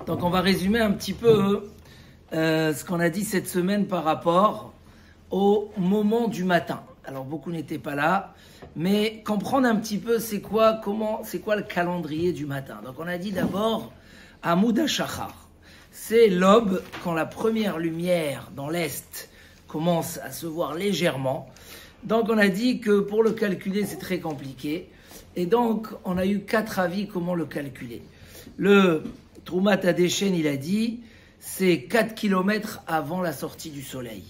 Donc on va résumer un petit peu ce qu'on a dit cette semaine par rapport au moment du matin. Alors beaucoup n'étaient pas là, mais comprendre un petit peu c'est quoi le calendrier du matin. Donc on a dit d'abord Amoud HaShachar. C'est l'aube quand la première lumière dans l'est commence à se voir légèrement. Donc on a dit que pour le calculer c'est très compliqué. Et donc on a eu 4 avis comment le calculer. Le Troumat Adeshen il a dit c'est 4 km avant la sortie du soleil.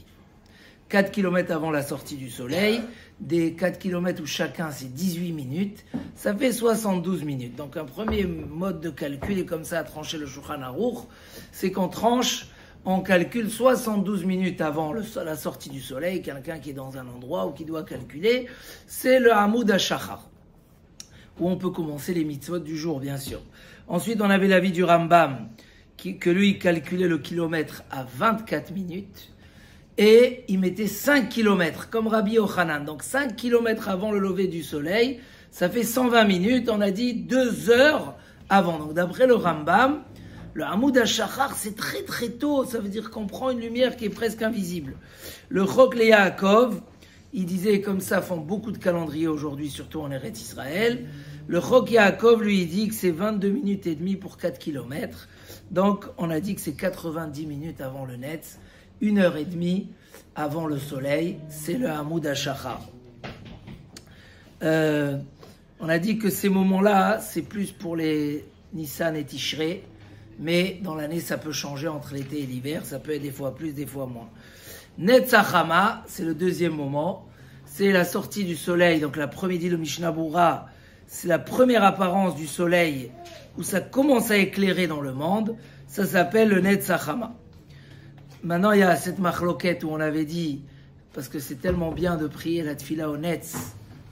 4 km avant la sortie du soleil, des 4 km où chacun c'est 18 minutes, ça fait 72 minutes. Donc un premier mode de calcul, et comme ça a tranché le Shulchan Aruch, c'est qu'on tranche, on calcule 72 minutes avant la sortie du soleil, quelqu'un qui est dans un endroit ou qui doit calculer, c'est le Amoud HaShachar, où on peut commencer les mitzvot du jour bien sûr. Ensuite on avait l'avis du Rambam, que lui calculait le kilomètre à 24 minutes, et il mettait 5 km, comme Rabbi Yochanan. Donc 5 km avant le lever du soleil, ça fait 120 minutes, on a dit 2 heures avant. Donc d'après le Rambam, le Amoud HaShachar, c'est très très tôt, ça veut dire qu'on prend une lumière qui est presque invisible. Le Chok le Yaakov, il disait, comme ça font beaucoup de calendriers aujourd'hui, surtout en Eretz Israël, le Chok Yaakov, lui, il dit que c'est 22 minutes et demie pour 4 km. Donc on a dit que c'est 90 minutes avant le Netz. 1h30 avant le soleil, c'est le Amoud HaShachar. On a dit que ces moments-là, c'est plus pour les Nissan et Tishrei, mais dans l'année, ça peut changer entre l'été et l'hiver, ça peut être des fois plus, des fois moins. Netz HaChama, c'est le deuxième moment, c'est la sortie du soleil, donc l'après-midi, le Mishnah Berurah, c'est la première apparence du soleil où ça commence à éclairer dans le monde, ça s'appelle le Netz HaChama. Maintenant, il y a cette machloquette où on avait dit, parce que c'est tellement bien de prier la tfila au Netz,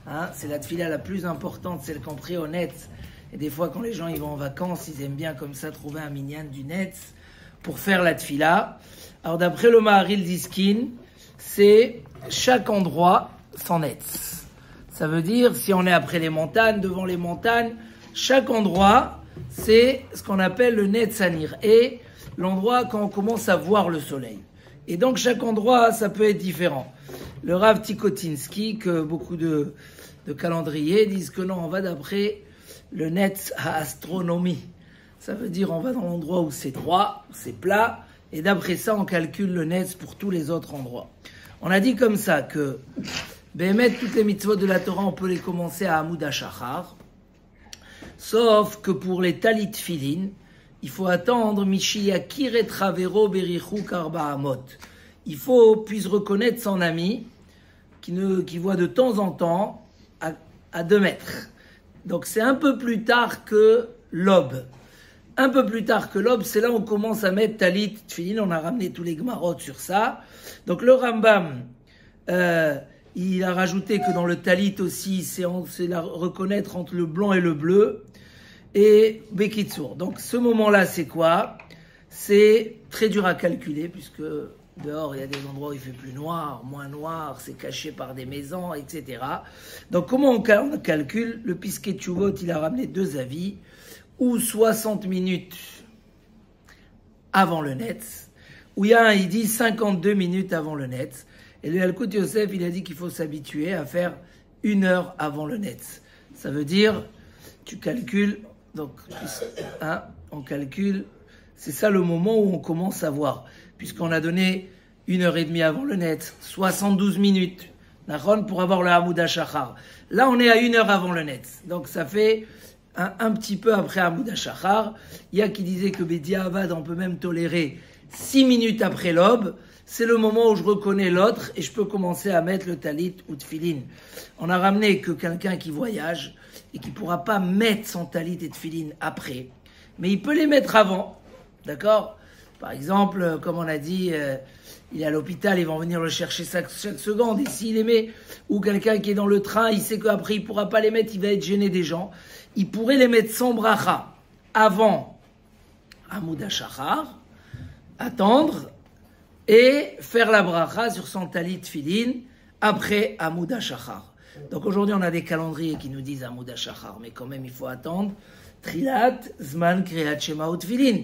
hein, c'est la tfila la plus importante, celle qu'on prie au Netz. Et des fois, quand les gens ils vont en vacances, ils aiment bien comme ça trouver un minyan du Netz pour faire la tfila. Alors d'après le Maharil Diskin, c'est chaque endroit sans Netz. Ça veut dire, si on est après les montagnes, devant les montagnes, chaque endroit, c'est ce qu'on appelle le Netzanir. Et l'endroit quand on commence à voir le soleil. Et donc chaque endroit, ça peut être différent. Le Rav Tikotinsky, que beaucoup de calendriers disent que non, on va d'après le Netz à astronomie. Ça veut dire on va dans l'endroit où c'est droit, où c'est plat, et d'après ça, on calcule le Netz pour tous les autres endroits. On a dit comme ça que Béhémet, toutes les mitzvot de la Torah, on peut les commencer à Amoud HaShachar, sauf que pour les talit filin, il faut attendre Mishiyakir et Travero Berichou Karba Amot. Il faut puisse reconnaître son ami qui voit de temps en temps à 2 mètres. Donc c'est un peu plus tard que l'aube. Un peu plus tard que l'aube, c'est là où on commence à mettre Talit, Tfilin. On a ramené tous les Gmarot sur ça. Donc le Rambam, il a rajouté que dans le Talit aussi, c'est reconnaître entre le blanc et le bleu. Et Bekitsour. Donc ce moment-là, c'est quoi? C'est très dur à calculer, puisque dehors, il y a des endroits où il fait plus noir, moins noir, c'est caché par des maisons, etc. Donc comment on calcule? Le Piskei Teshuvot, il a ramené 2 avis, ou 60 minutes avant le Netz, ou il y a un, il dit 52 minutes avant le Netz. Et le Yalkut Yosef, il a dit qu'il faut s'habituer à faire 1 heure avant le Netz. Ça veut dire, tu calcules. Donc, hein, on calcule, c'est ça le moment où on commence à voir. Puisqu'on a donné 1h30 avant le Netz, 72 minutes, pour avoir le Amoud HaShachar. Là, on est à 1 heure avant le Netz. Donc, ça fait un petit peu après Amoud HaShachar. Il y a qui disaient que Bediavad, on peut même tolérer 6 minutes après l'aube. C'est le moment où je reconnais l'autre et je peux commencer à mettre le talit ou tfilin. On a ramené que quelqu'un qui voyage et qui ne pourra pas mettre son talit et tfilin après, mais il peut les mettre avant, d'accord? Par exemple, comme on a dit, il est à l'hôpital, ils vont venir le chercher chaque seconde, et s'il les met, ou quelqu'un qui est dans le train, il sait qu'après il ne pourra pas les mettre, il va être gêné des gens, il pourrait les mettre sans bracha, avant Amoud HaShachar, attendre, et faire la bracha sur son talit tfilin après Amoud HaShachar. Donc aujourd'hui, on a des calendriers qui nous disent Amoud HaShachar, mais quand même, il faut attendre Trilat, Zman, Kriyat Shema ou Tfilin.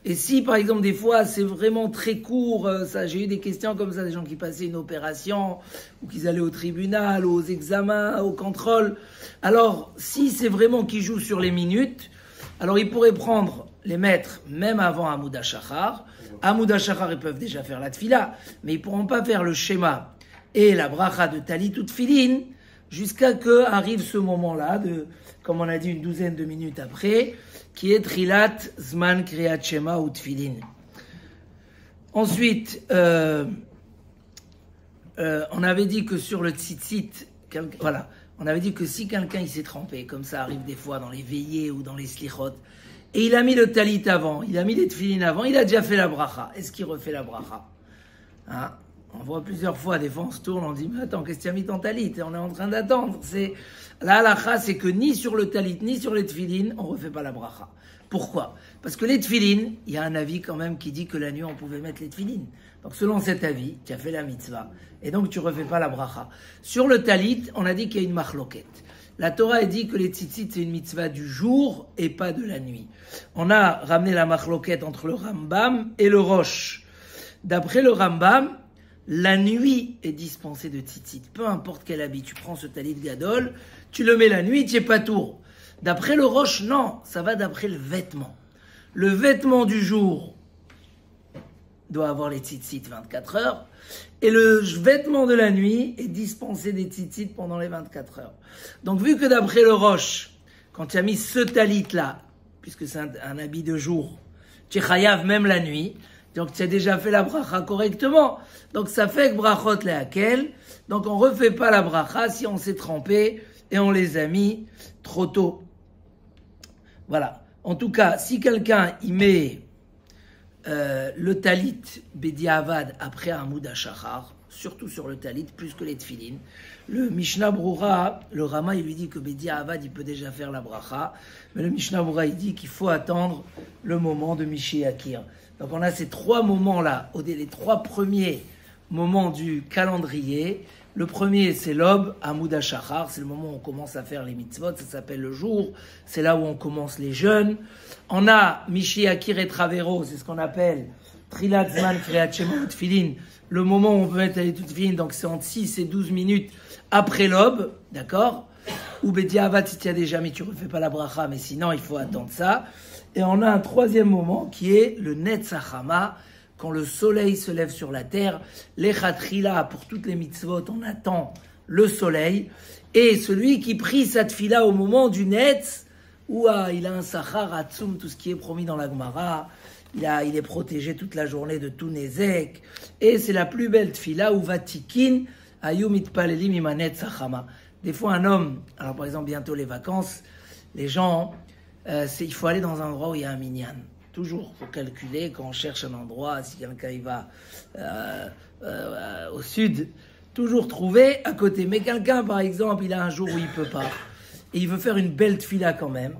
Et si, par exemple, des fois, c'est vraiment très court, j'ai eu des questions comme ça, des gens qui passaient une opération, ou qui allaient au tribunal, aux examens, au contrôle. Alors, si c'est vraiment qu'ils jouent sur les minutes, alors ils pourraient les mettre même avant Hamoud HaShachar. Hamoud HaShachar, ils peuvent déjà faire la tfila, mais ils pourront pas faire le schéma et la bracha de Talit ou Tfilin, jusqu'à que arrive ce moment-là, comme on a dit, une douzaine de minutes après, qui est Trilat Zman Kriyat Shema ou Tfilin. Ensuite, on avait dit que sur le tzitzit, on avait dit que si quelqu'un il s'est trempé, comme ça arrive des fois dans les veillées ou dans les slichot, et il a mis le talit avant, il a mis les tfilin avant, il a déjà fait la bracha. Est-ce qu'il refait la bracha? Hein? On voit plusieurs fois, des fois on se tourne, on dit, mais attends, qu'est-ce que tu as mis ton talit? On est en train d'attendre. La halakha, c'est que ni sur le talit, ni sur les tfilin, on refait pas la bracha. Pourquoi? Parce que les tfilin, il y a un avis quand même qui dit que la nuit on pouvait mettre les tfilin. Donc selon cet avis, tu as fait la mitzvah, et donc tu refais pas la bracha. Sur le talit, on a dit qu'il y a une machloket. La Torah a dit que les tzitzit c'est une mitzvah du jour et pas de la nuit. On a ramené la machloket entre le Rambam et le Rosh. D'après le Rambam, la nuit est dispensée de tzitzit. Peu importe quel habit, tu prends ce talit gadol, tu le mets la nuit, tu es pas tour. D'après le Rosh, non, ça va d'après le vêtement. Le vêtement du jour doit avoir les tzitzit 24 heures, et le vêtement de la nuit est dispensé des tzitzit pendant les 24 heures. Donc vu que d'après le Rosh, quand tu as mis ce talit-là, puisque c'est un habit de jour, tu es chayav même la nuit, donc tu as déjà fait la bracha correctement. Donc ça fait que brachot lehakel, donc on refait pas la bracha si on s'est trempé et on les a mis trop tôt. Voilà. En tout cas, si quelqu'un y met le talit bediavad après Hamoud HaShachar, surtout sur le talit, plus que les tfilin, le Mishnah Brura, le Rama, il lui dit que bediavad, il peut déjà faire la bracha, mais le Mishnah Brura, il dit qu'il faut attendre le moment de Mishi Akir. Donc on a ces trois moments-là, les trois premiers moments du calendrier. Le premier, c'est l'aube, Hamoud HaShachar, c'est le moment où on commence à faire les mitzvot, ça s'appelle le jour, c'est là où on commence les jeûnes. On a Mishi Akir et Travero, c'est ce qu'on appelle Trilat Zman Kriyat Shema ou Tfilin, le moment où on peut mettre les Tfilin, donc c'est entre 6 et 12 minutes après l'aube, d'accord? Ou Bediavat, si tu as déjà mis, tu refais pas la bracha, mais sinon il faut attendre ça. Et on a un troisième moment qui est le Netzachama, quand le soleil se lève sur la terre. L'Echatrila, pour toutes les mitzvot, on attend le soleil. Et celui qui prie sa tfila au moment du Netz, où il a un Sachar Atzum, tout ce qui est promis dans la Gemara, il est protégé toute la journée de tout Nezek. Et c'est la plus belle tfila où Vatikin, Ayum Itpalelim Imanet Sachama. Des fois, un homme, alors par exemple, bientôt les vacances, les gens, il faut aller dans un endroit où il y a un minyan. Toujours, il faut calculer quand on cherche un endroit, si quelqu'un y va au sud, toujours trouver à côté. Mais quelqu'un, par exemple, il a un jour où il ne peut pas, et il veut faire une belle tfila quand même,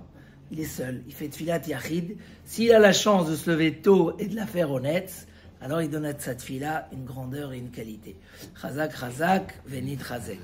il est seul, il fait tfilat yachid. S'il a la chance de se lever tôt et de la faire honnête, alors il donne à sa tfila une grandeur et une qualité. Chazak, chazak, venit chazek.